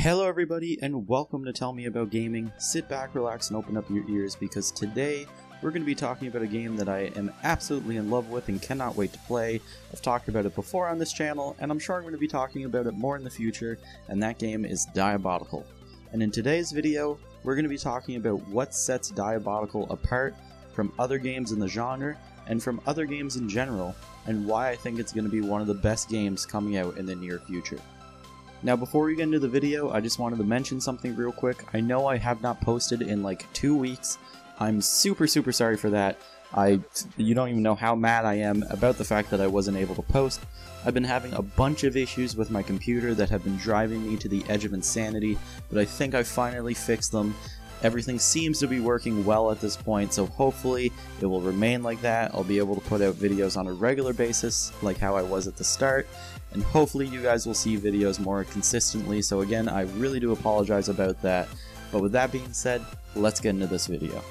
Hello everybody and welcome to Tell Me About Gaming. Sit back, relax, and open up your ears because today we're going to be talking about a game that I am absolutely in love with and cannot wait to play. I've talked about it before on this channel and I'm sure I'm going to be talking about it more in the future, and that game is Diabotical. And in today's video we're going to be talking about what sets Diabotical apart from other games in the genre and from other games in general, and why I think it's going to be one of the best games coming out in the near future. Now before we get into the video, I just wanted to mention something real quick. I know I have not posted in like 2 weeks. I'm super sorry for that. You don't even know how mad I am about the fact that I wasn't able to post. I've been having a bunch of issues with my computer that have been driving me to the edge of insanity, but I think I finally fixed them. Everything seems to be working well at this point, so hopefully it will remain like that. I'll be able to put out videos on a regular basis, like how I was at the start, and hopefully you guys will see videos more consistently. So again, I really do apologize about that. But with that being said, let's get into this video.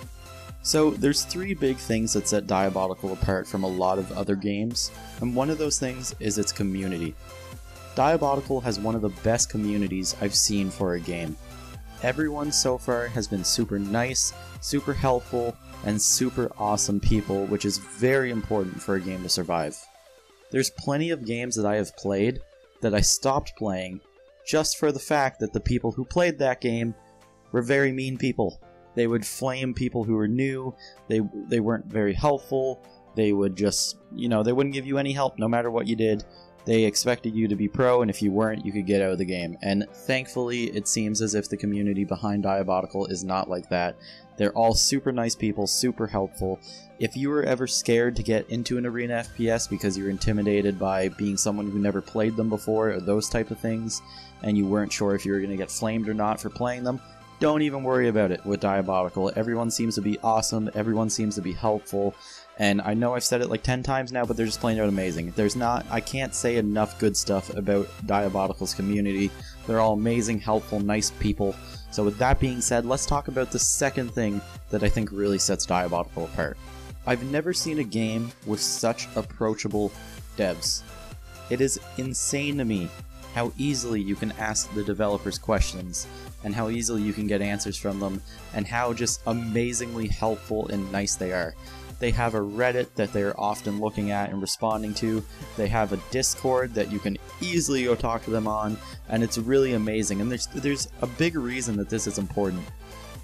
So there's 3 big things that set Diabotical apart from a lot of other games, and one of those things is its community. Diabotical has one of the best communities I've seen for a game. Everyone so far has been super nice, super helpful, and super awesome people, which is very important for a game to survive. There's plenty of games that I have played that I stopped playing just for the fact that the people who played that game were very mean people. They would flame people who were new, they weren't very helpful, they would just, they wouldn't give you any help no matter what you did. They expected you to be pro, and if you weren't, you could get out of the game. And thankfully, it seems as if the community behind Diabotical is not like that. They're all super nice people, super helpful. If you were ever scared to get into an arena FPS because you're intimidated by being someone who never played them before, or those type of things, and you weren't sure if you were going to get flamed or not for playing them, don't even worry about it with Diabotical. Everyone seems to be awesome, everyone seems to be helpful. And I know I've said it like 10 times now, but they're just plain out amazing. I can't say enough good stuff about Diabotical's community. They're all amazing, helpful, nice people. So with that being said, let's talk about the second thing that I think really sets Diabotical apart. I've never seen a game with such approachable devs. It is insane to me how easily you can ask the developers questions, and how easily you can get answers from them, and how just amazingly helpful and nice they are. They have a Reddit that they're often looking at and responding to. They have a Discord that you can easily go talk to them on, and it's really amazing. And there's a big reason that this is important.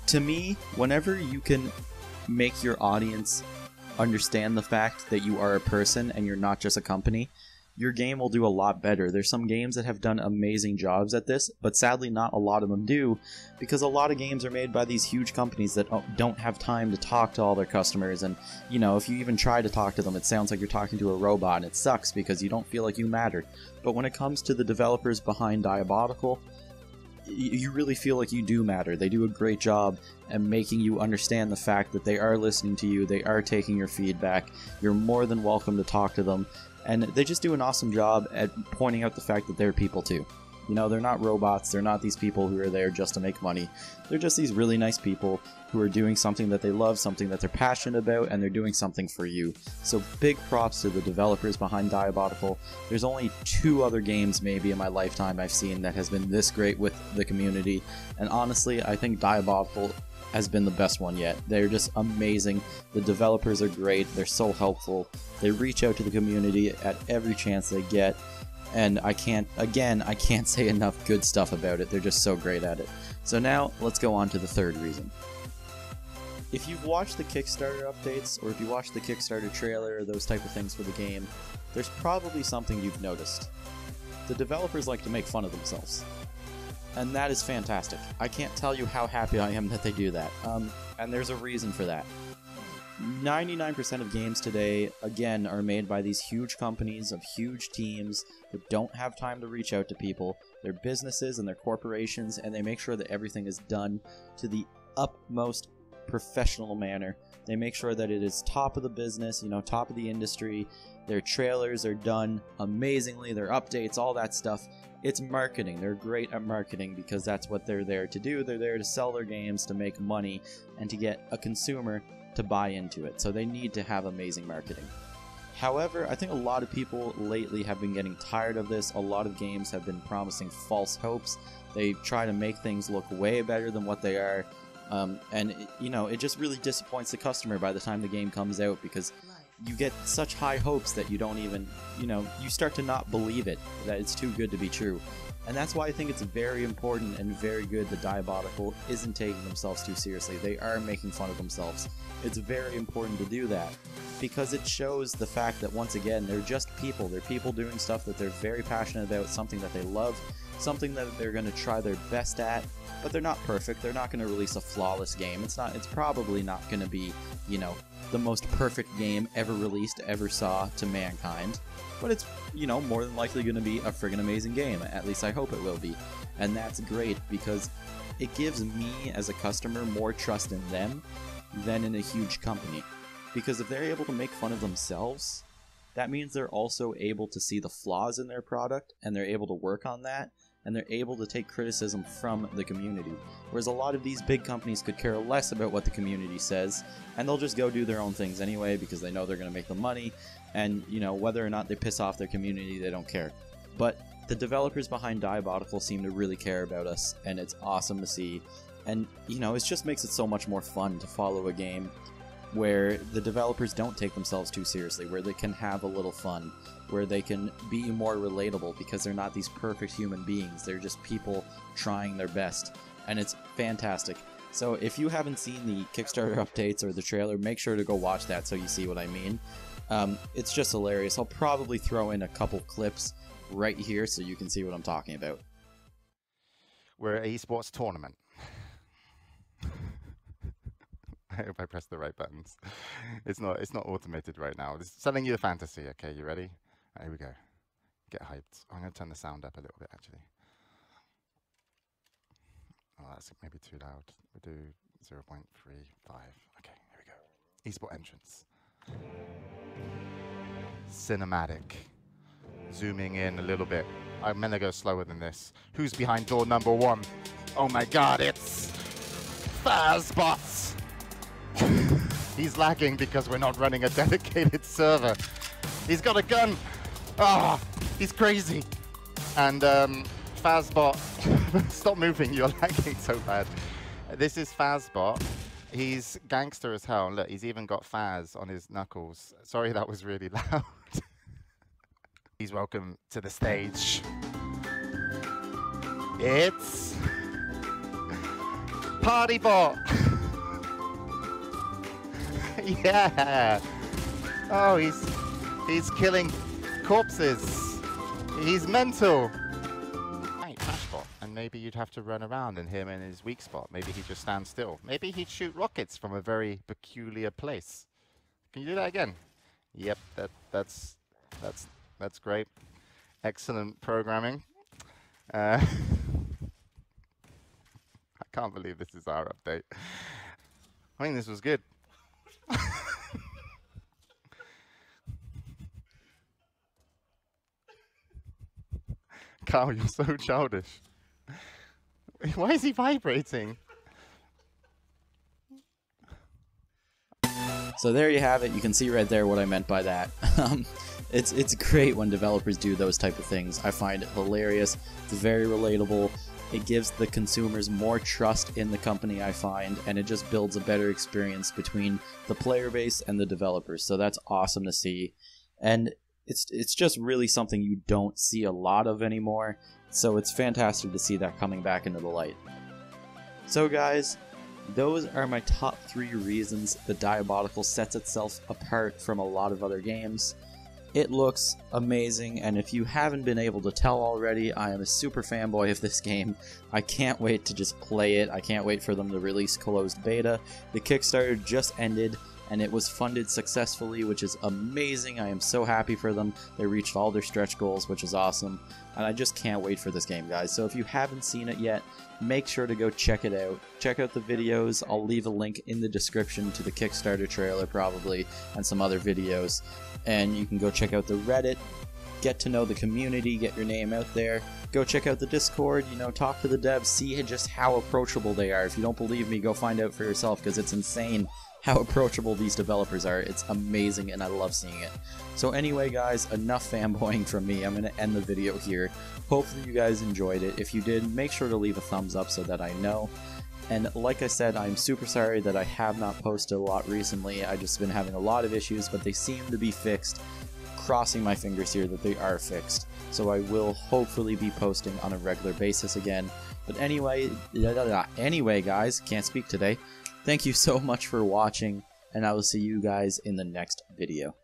To me, whenever you can make your audience understand the fact that you are a person and you're not just a company, your game will do a lot better. There's some games that have done amazing jobs at this, but sadly not a lot of them do, because a lot of games are made by these huge companies that don't have time to talk to all their customers, and if you even try to talk to them, it sounds like you're talking to a robot, and it sucks because you don't feel like you matter. But when it comes to the developers behind Diabotical, you really feel like you do matter. They do a great job at making you understand the fact that they are listening to you, they are taking your feedback, you're more than welcome to talk to them. And they just do an awesome job at pointing out the fact that they're people too. They're not robots, they're not these people who are there just to make money. They're just these really nice people who are doing something that they love, something that they're passionate about, and they're doing something for you. So big props to the developers behind Diabotical. There's only 2 other games maybe in my lifetime I've seen that has been this great with the community. And honestly, I think Diabotical has been the best one yet. They're just amazing. The developers are great. They're so helpful. They reach out to the community at every chance they get. And I can't say enough good stuff about it. They're just so great at it. So now, let's go on to the third reason. If you've watched the Kickstarter updates, or if you watched the Kickstarter trailer, or those type of things for the game, there's probably something you've noticed. The developers like to make fun of themselves. And that is fantastic. I can't tell you how happy I am that they do that. And there's a reason for that. 99% of games today, again, are made by these huge companies of huge teams that don't have time to reach out to people. They're businesses and they're corporations, and they make sure that everything is done to the utmost professional manner. They make sure that it is top of the business, top of the industry. Their trailers are done amazingly, their updates, all that stuff. It's marketing. They're great at marketing because that's what they're there to do. They're there to sell their games, to make money, and to get a consumer to buy into it. So they need to have amazing marketing. However, I think a lot of people lately have been getting tired of this. A lot of games have been promising false hopes. They try to make things look way better than what they are. It just really disappoints the customer by the time the game comes out, because you get such high hopes that you don't even, you start to not believe it, that it's too good to be true. And that's why I think it's very important and very good that Diabotical isn't taking themselves too seriously. They are making fun of themselves. It's very important to do that, because it shows the fact that, once again, they're just people. They're people doing stuff that they're very passionate about, something that they love, something that they're going to try their best at, but they're not perfect. They're not going to release a flawless game. It's probably not going to be, the most perfect game ever released, ever saw to mankind. But it's, more than likely going to be a friggin' amazing game. At least I hope it will be. And that's great, because it gives me, as a customer, more trust in them than in a huge company. Because if they're able to make fun of themselves, that means they're also able to see the flaws in their product, and they're able to work on that, and they're able to take criticism from the community. Whereas a lot of these big companies could care less about what the community says, and they'll just go do their own things anyway, because they know they're going to make the money, and whether or not they piss off their community, they don't care. But the developers behind Diabotical seem to really care about us, and it's awesome to see. And it just makes it so much more fun to follow a game where the developers don't take themselves too seriously, where they can have a little fun, where they can be more relatable, because they're not these perfect human beings. They're just people trying their best, and it's fantastic. So if you haven't seen the Kickstarter updates or the trailer, make sure to go watch that so you see what I mean. It's just hilarious. I'll probably throw in a couple clips right here so you can see what I'm talking about. We're an esports tournament. I hope I pressed the right buttons. It's not automated right now. It's selling you the fantasy. Okay, you ready? Right, here we go. Get hyped. I'm going to turn the sound up a little bit, actually. Oh, that's maybe too loud. We'll do 0.35. Okay, here we go. Esport entrance. Cinematic. Zooming in a little bit. I'm going to go slower than this. Who's behind door number 1? Oh my god, it's Fazbot! He's lagging because we're not running a dedicated server. He's got a gun! Ah, he's crazy! And Fazbot, stop moving, you're lagging so bad. This is Fazbot. He's gangster as hell. Look, he's even got Faz on his knuckles. Sorry, that was really loud. He's welcome to the stage. It's Partybot. Yeah. Oh, he's killing corpses. He's mental. Right, Flashbot. And maybe you'd have to run around and him in his weak spot. Maybe he'd just stand still. Maybe he'd shoot rockets from a very peculiar place. Can you do that again? Yep, that's great. Excellent programming. I can't believe this is our update. I think this was good. Carl, you're so childish. Why is he vibrating? So there you have it. You can see right there what I meant by that. It's great when developers do those type of things. I find it hilarious. It's very relatable. It gives the consumers more trust in the company, I find, and it just builds a better experience between the player base and the developers. So that's awesome to see. And it's just really something you don't see a lot of anymore. So it's fantastic to see that coming back into the light. So guys, those are my top 3 reasons that Diabotical sets itself apart from a lot of other games. It looks amazing, and if you haven't been able to tell already, I am a super fanboy of this game. I can't wait to just play it. I can't wait for them to release closed beta. The Kickstarter just ended, and it was funded successfully, which is amazing. I am so happy for them. They reached all their stretch goals, which is awesome, and I just can't wait for this game, guys. So if you haven't seen it yet, make sure to go check it out. Check out the videos. I'll leave a link in the description to the Kickstarter trailer probably, and some other videos. And you can go check out the Reddit, get to know the community, get your name out there. Go check out the Discord, talk to the devs, see just how approachable they are. If you don't believe me, go find out for yourself, because it's insane how approachable these developers are. It's amazing and I love seeing it. So anyway guys, enough fanboying from me. I'm going to end the video here. Hopefully you guys enjoyed it. If you did, make sure to leave a thumbs up so that I know. And like I said, I'm super sorry that I have not posted a lot recently. I've just been having a lot of issues, but they seem to be fixed. Crossing my fingers here that they are fixed. So I will hopefully be posting on a regular basis again. But anyway guys, can't speak today. Thank you so much for watching, and I will see you guys in the next video.